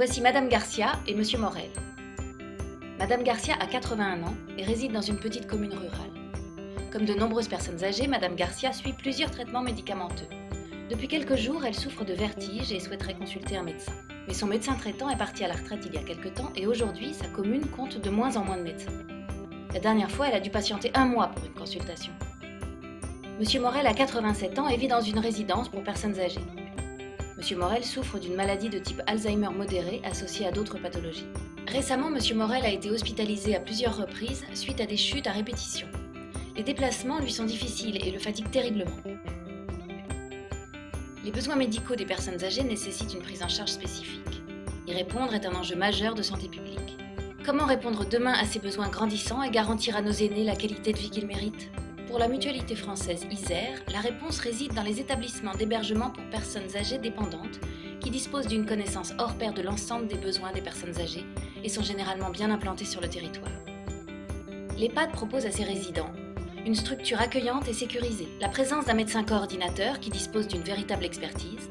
Voici Madame Garcia et Monsieur Morel. Madame Garcia a 81 ans et réside dans une petite commune rurale. Comme de nombreuses personnes âgées, Madame Garcia suit plusieurs traitements médicamenteux. Depuis quelques jours, elle souffre de vertiges et souhaiterait consulter un médecin. Mais son médecin traitant est parti à la retraite il y a quelque temps et aujourd'hui, sa commune compte de moins en moins de médecins. La dernière fois, elle a dû patienter 1 mois pour une consultation. Monsieur Morel a 87 ans et vit dans une résidence pour personnes âgées. Monsieur Morel souffre d'une maladie de type Alzheimer modéré associée à d'autres pathologies. Récemment, Monsieur Morel a été hospitalisé à plusieurs reprises suite à des chutes à répétition. Les déplacements lui sont difficiles et le fatiguent terriblement. Les besoins médicaux des personnes âgées nécessitent une prise en charge spécifique. Y répondre est un enjeu majeur de santé publique. Comment répondre demain à ces besoins grandissants et garantir à nos aînés la qualité de vie qu'ils méritent ? Pour la mutualité française Isère, la réponse réside dans les établissements d'hébergement pour personnes âgées dépendantes qui disposent d'une connaissance hors pair de l'ensemble des besoins des personnes âgées et sont généralement bien implantés sur le territoire. L'EHPAD propose à ses résidents une structure accueillante et sécurisée, la présence d'un médecin coordinateur qui dispose d'une véritable expertise,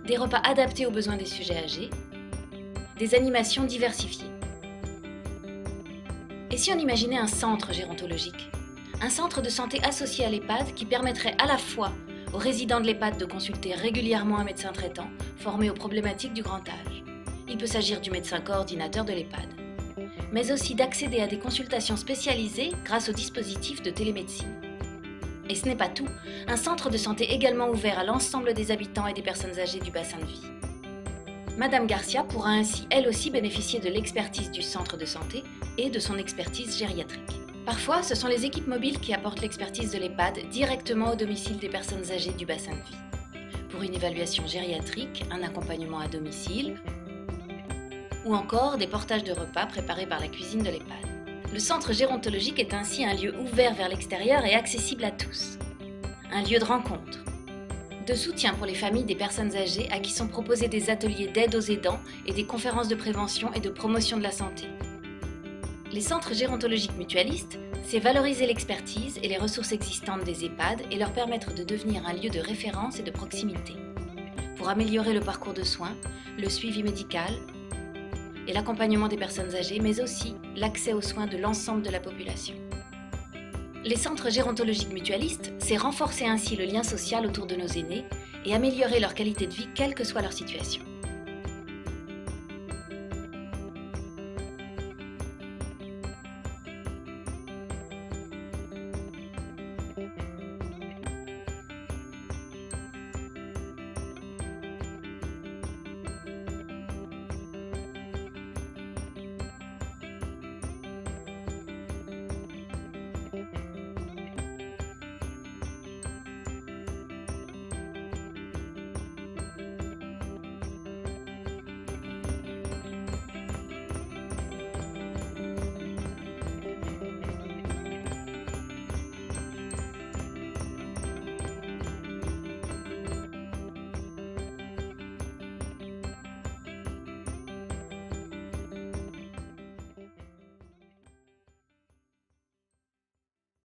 des repas adaptés aux besoins des sujets âgés, des animations diversifiées. Et si on imaginait un centre gérontologique ? Un centre de santé associé à l'EHPAD qui permettrait à la fois aux résidents de l'EHPAD de consulter régulièrement un médecin traitant formé aux problématiques du grand âge. Il peut s'agir du médecin coordinateur de l'EHPAD, mais aussi d'accéder à des consultations spécialisées grâce au dispositif de télémédecine. Et ce n'est pas tout, un centre de santé également ouvert à l'ensemble des habitants et des personnes âgées du bassin de vie. Madame Garcia pourra ainsi elle aussi bénéficier de l'expertise du centre de santé et de son expertise gériatrique. Parfois, ce sont les équipes mobiles qui apportent l'expertise de l'EHPAD directement au domicile des personnes âgées du bassin de vie. Pour une évaluation gériatrique, un accompagnement à domicile, ou encore des portages de repas préparés par la cuisine de l'EHPAD. Le centre gérontologique est ainsi un lieu ouvert vers l'extérieur et accessible à tous. Un lieu de rencontre, de soutien pour les familles des personnes âgées à qui sont proposés des ateliers d'aide aux aidants et des conférences de prévention et de promotion de la santé. Les centres gérontologiques mutualistes, c'est valoriser l'expertise et les ressources existantes des EHPAD et leur permettre de devenir un lieu de référence et de proximité, pour améliorer le parcours de soins, le suivi médical et l'accompagnement des personnes âgées, mais aussi l'accès aux soins de l'ensemble de la population. Les centres gérontologiques mutualistes, c'est renforcer ainsi le lien social autour de nos aînés et améliorer leur qualité de vie, quelle que soit leur situation.